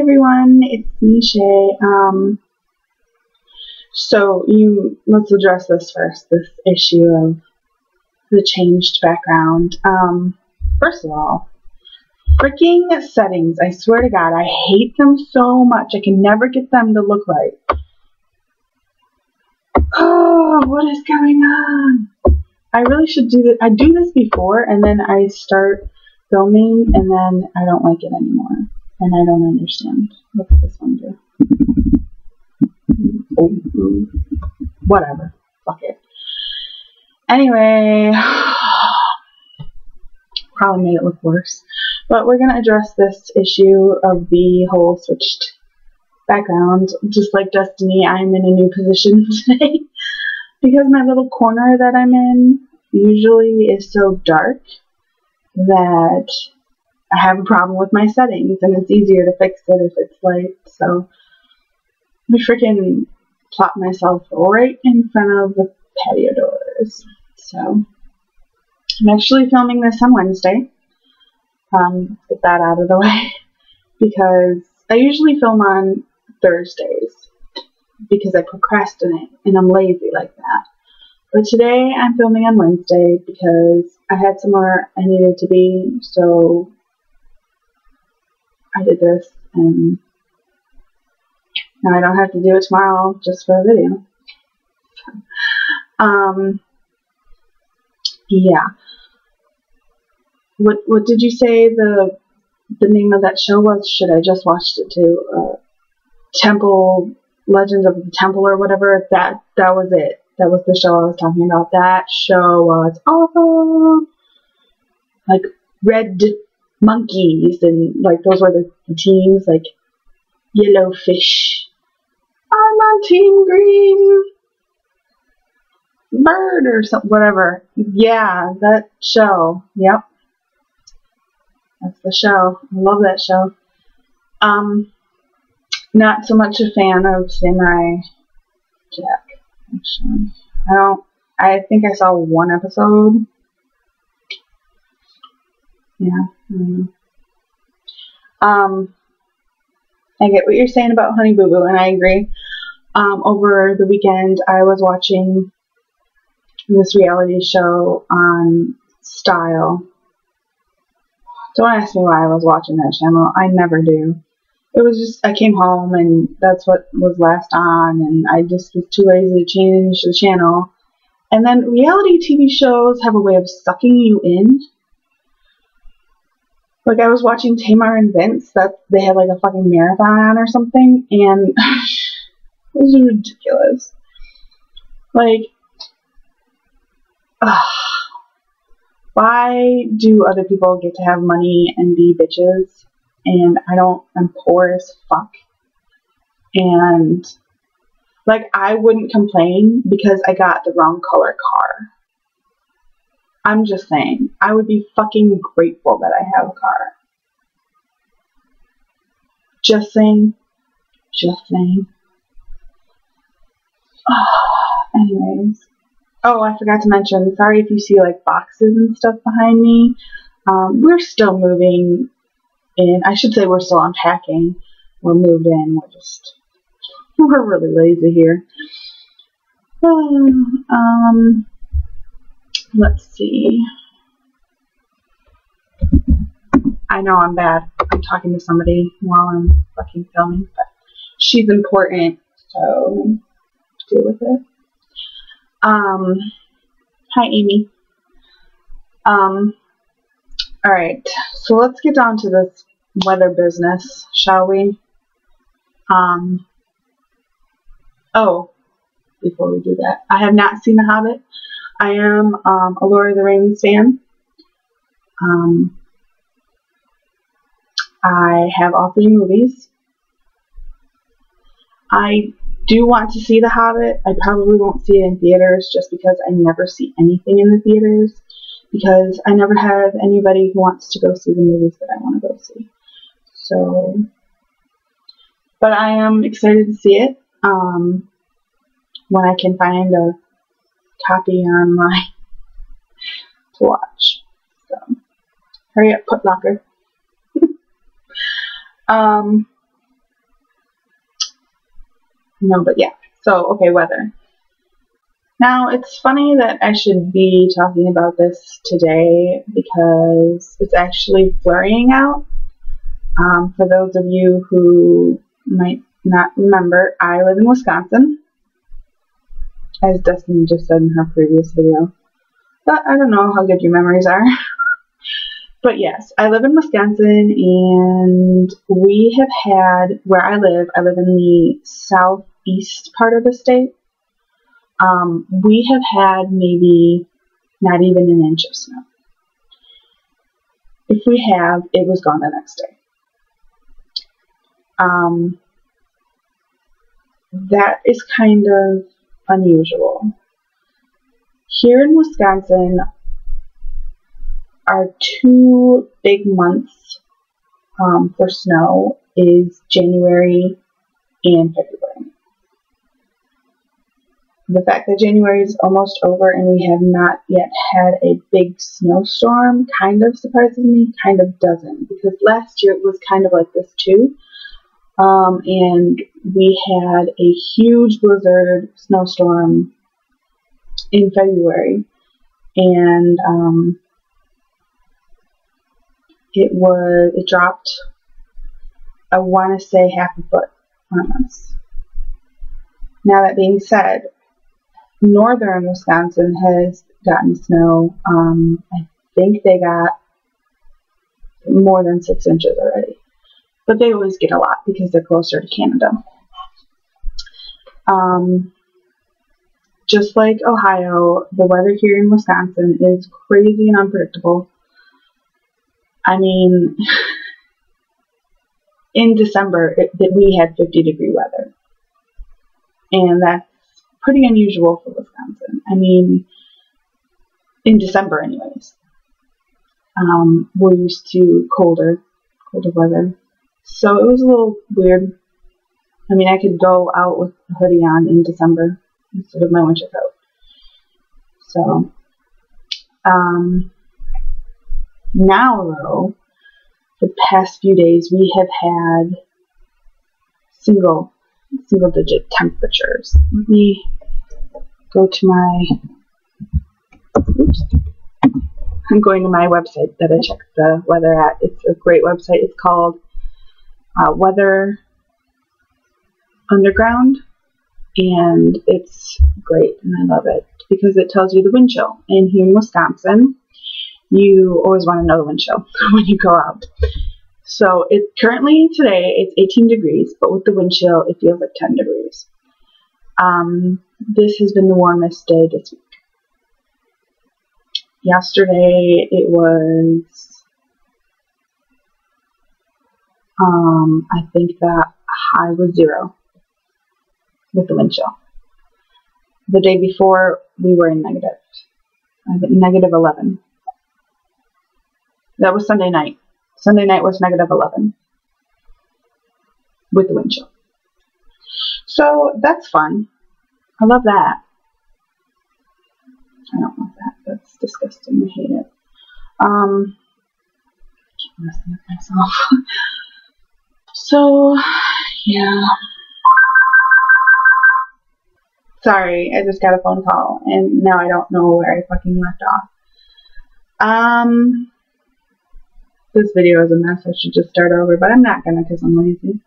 everyone, it's me, Shay. Let's address this first, this issue of the changed background. First of all, freaking settings, I swear to God, I hate them so much. I can never get them to look right. Oh, what is going on? I really should do this. I do this before, and then I start filming, and then I don't like it anymore. And I don't understand. What does this one do? Oh, whatever. Fuck it. Anyway, probably made it look worse. But we're going to address this issue of the whole switched background. Just like Destiny, I'm in a new position today. Because my little corner that I'm in usually is so dark that I have a problem with my settings, and it's easier to fix it if it's light. So I freaking plop myself right in front of the patio doors. So I'm actually filming this on Wednesday. Get that out of the way, because I usually film on Thursdays because I procrastinate and I'm lazy like that. But today I'm filming on Wednesday because I had somewhere I needed to be, so I did this, and now I don't have to do it tomorrow just for a video. Yeah. What did you say the name of that show was? Shit, I just watched it too. Legends of the Temple or whatever. That was it. That was the show I was talking about. That show was awful. Like red monkeys, and like those were the teams, like yellow fish. I'm on team green bird or something, whatever. Yeah, that show. Yep. That's the show. I love that show. Not so much a fan of Samurai Jack, actually. I think I saw one episode. Yeah. I get what you're saying about Honey Boo Boo, and I agree. Over the weekend, I was watching this reality show on Style. Don't ask me why I was watching that channel. I never do. It was just, I came home and that's what was last on, and I just was too lazy to change the channel. And then reality TV shows have a way of sucking you in. Like I was watching Tamar and Vince, that they had like a fucking marathon on or something, and it was ridiculous. Like, why do other people get to have money and be bitches, and I don't? I'm poor as fuck. And like, I wouldn't complain because I got the wrong color car. I'm just saying, I would be fucking grateful that I have a car. Just saying. Just saying. Anyways. Oh, I forgot to mention, sorry if you see like boxes and stuff behind me. We're still moving in. I should say we're still unpacking. We're moved in. We're really lazy here. Let's see. I know I'm bad. I'm talking to somebody while I'm fucking filming, but she's important, so deal with it. Hi, Amy. Alright, so let's get down to this weather business, shall we? Oh, before we do that, I have not seen The Hobbit. I am a Lord of the Rings fan. I have all 3 movies. I do want to see The Hobbit. I probably won't see it in theaters just because I never see anything in the theaters, because I never have anybody who wants to go see the movies that I want to go see. So, but I am excited to see it when I can find a copy online to watch. So, hurry up, Put Locker. No, but yeah. So, okay, weather. Now, it's funny that I should be talking about this today because it's actually flurrying out. For those of you who might not remember, I live in Wisconsin, as Destiny just said in her previous video. But I don't know how good your memories are. But yes, I live in Wisconsin, and we have had, where I live in the southeast part of the state. We have had maybe not even an inch of snow. If we have, it was gone the next day. That is kind of unusual. Here in Wisconsin, our two big months for snow is January and February. The fact that January is almost over and we have not yet had a big snowstorm kind of surprises me, kind of doesn't, because last year it was kind of like this too. And we had a huge blizzard snowstorm in February, and it dropped, I want to say, half a foot on us. Now, that being said, northern Wisconsin has gotten snow. I think they got more than 6 inches already. But they always get a lot because they're closer to Canada. Just like Ohio, the weather here in Wisconsin is crazy and unpredictable. I mean, in December, we had 50-degree weather. And that's pretty unusual for Wisconsin. I mean, in December anyways. We're used to colder weather. So it was a little weird. I mean, I could go out with a hoodie on in December instead of my winter coat. So, now though, the past few days we have had single digit temperatures. Let me go to my, I'm going to my website that I checked the weather at. It's a great website. It's called Weather Underground, and it's great, and I love it because it tells you the wind chill. And here in Wisconsin, you always want to know the wind chill when you go out. So currently today it's 18 degrees, but with the wind chill it feels like 10 degrees. This has been the warmest day this week. Yesterday it was, I think the high was 0 with the wind chill. The day before we were in negative. I think negative 11. That was Sunday night. Sunday night was negative 11 with the wind chill. So that's fun. I love that. I don't want that. That's disgusting. I hate it. I keep messing with myself. So, yeah. Sorry, I just got a phone call and now I don't know where I fucking left off. This video is a mess. I should just start over, but I'm not gonna because I'm lazy.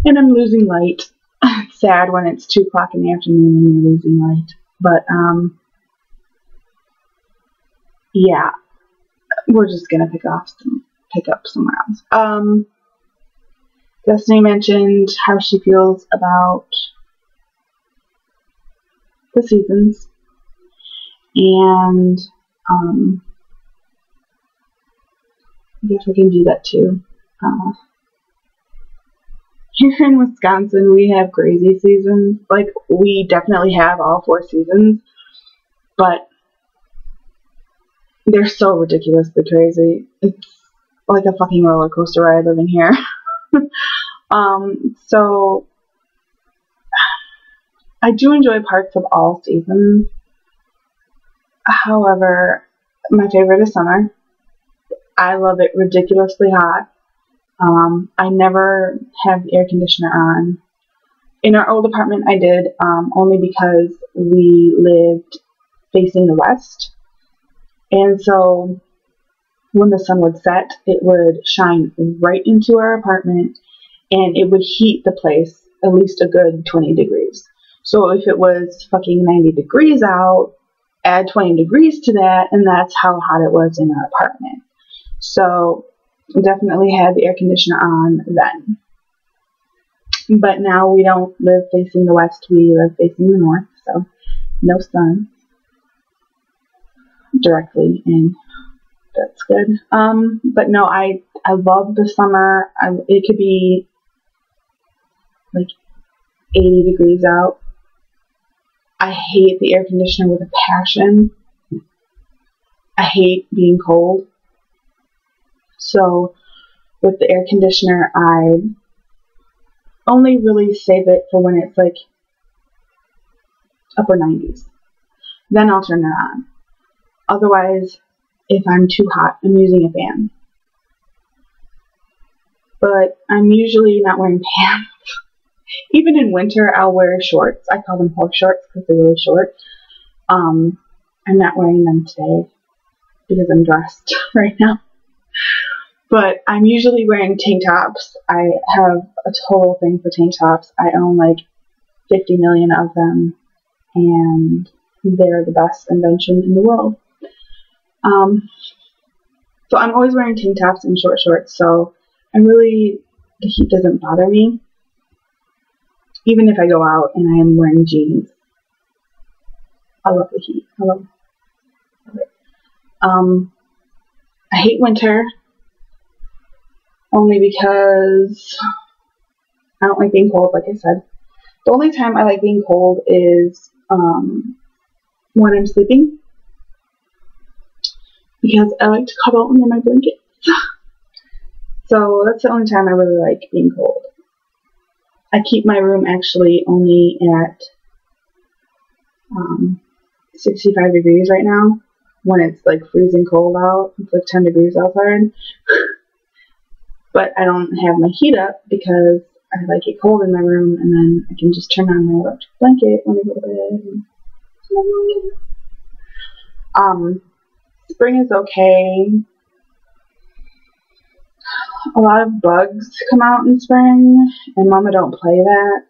And I'm losing light. It's sad when it's 2 o'clock in the afternoon and you're losing light. But, yeah. We're just gonna pick up somewhere else. Destiny mentioned how she feels about the seasons. And, I guess I can do that too. Here in Wisconsin, we have crazy seasons. Like, we definitely have all 4 seasons, but they're so ridiculously crazy. It's like a fucking roller coaster ride living here. So I do enjoy parts of all seasons. However, my favorite is summer. I love it ridiculously hot. I never have the air conditioner on In our old apartment I did, only because we lived facing the west. And so when the sun would set, it would shine right into our apartment and it would heat the place at least a good 20 degrees. So if it was fucking 90 degrees out, add 20 degrees to that, and that's how hot it was in our apartment. So we definitely had the air conditioner on then. But now we don't live facing the west, we live facing the north, so no sun directly in. That's good. But no, I love the summer. It could be like 80 degrees out. I hate the air conditioner with a passion. I hate being cold. So with the air conditioner, I only really save it for when it's like upper 90s. Then I'll turn it on. Otherwise, if I'm too hot, I'm using a fan. But I'm usually not wearing pants. Even in winter, I'll wear shorts. I call them horse shorts because they're really short. I'm not wearing them today because I'm dressed right now. But I'm usually wearing tank tops. I have a total thing for tank tops. I own like 50 million of them, and they're the best invention in the world. So I'm always wearing tank tops and short shorts, so the heat doesn't bother me. Even if I go out and I am wearing jeans. I love the heat. I love it. I hate winter only because I don't like being cold, like I said. The only time I like being cold is when I'm sleeping, because I like to cuddle under my blankets. So that's the only time I really like being cold. I keep my room actually only at 65 degrees right now, when it's like freezing cold out. It's like 10 degrees outside. But I don't have my heat up because I like it cold in my room, and then I can just turn on my electric blanket when I go to bed. Spring is okay. A lot of bugs come out in spring, and Mama don't play that.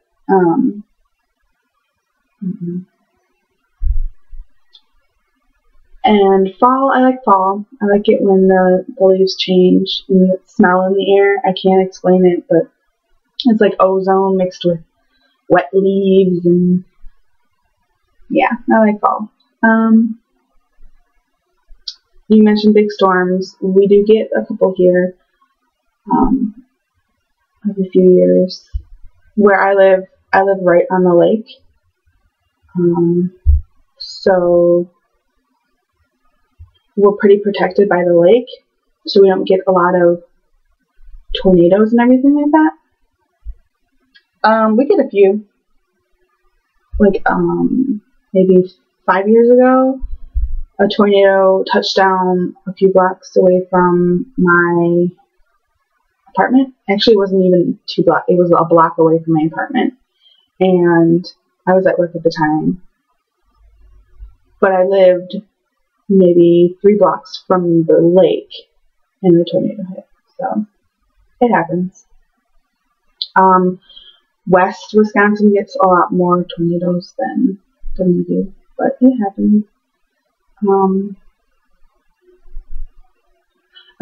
And fall, I like fall. I like it when the leaves change and the smell in the air. I can't explain it, but it's like ozone mixed with wet leaves, and yeah, I like fall. You mentioned big storms. We do get a couple here every few years. Where I live right on the lake. So we're pretty protected by the lake, so we don't get a lot of tornadoes and everything like that. We get a few. Like, maybe 5 years ago, a tornado touched down a few blocks away from my apartment. Actually, it wasn't even 2 blocks. It was a block away from my apartment. And I was at work at the time. But I lived maybe 3 blocks from the lake, and the tornado hit. So, it happens. West Wisconsin gets a lot more tornadoes than we do, but it happens.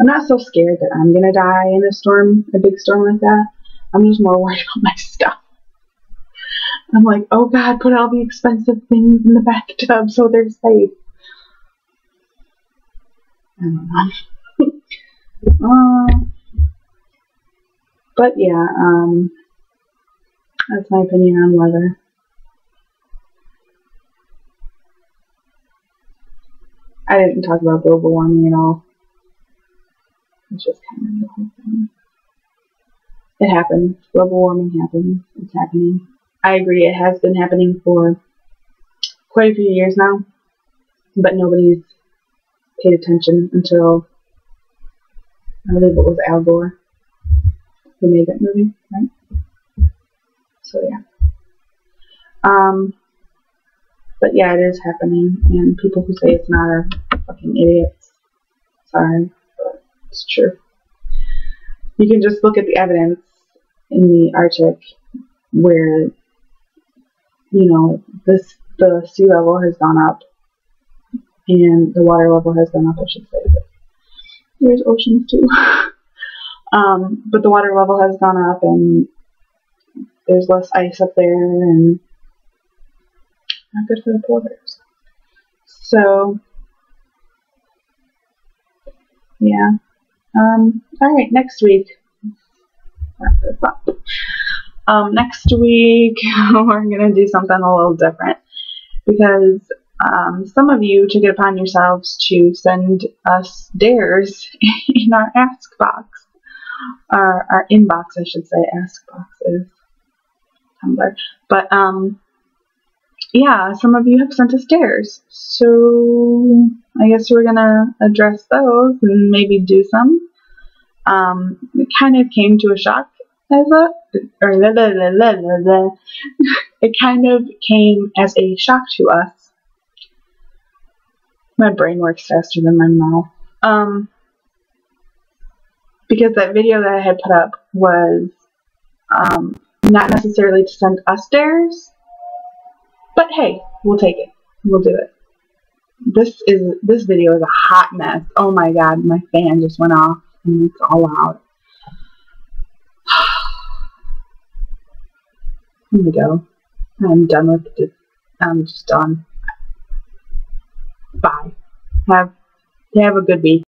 I'm not so scared that I'm gonna die in a big storm like that. I'm just more worried about my stuff. I'm like, oh God, put all the expensive things in the bathtub so they're safe. I don't know. But yeah, that's my opinion on weather. I didn't talk about global warming at all. It's just kind of the whole thing. It happens. Global warming happens. It's happening. I agree, it has been happening for quite a few years now, but nobody's paid attention until, I believe it was Al Gore who made that movie, right? So yeah. But yeah, it is happening, and people who say it's not are fucking idiots. Sorry, but it's true. You can just look at the evidence in the Arctic where, the sea level has gone up, and the water level has gone up, I should say. There's oceans too. But the water level has gone up, and there's less ice up there, and not good for the polar bears. So, yeah. Alright, next week. Next week, we're going to do something a little different. Because some of you took it upon yourselves to send us dares in our Ask box. Our inbox, I should say. Ask box is Tumblr. But, yeah, some of you have sent us dares. So, I guess we're going to address those and maybe do some. It kind of came to a shock it kind of came as a shock to us. My brain works faster than my mouth. Because that video that I had put up was not necessarily to send us dares, but hey, we'll take it. We'll do it. This video is a hot mess. Oh my god, my fan just went off and it's all loud. Here we go. I'm done with it. I'm just done. Bye. Have a good week.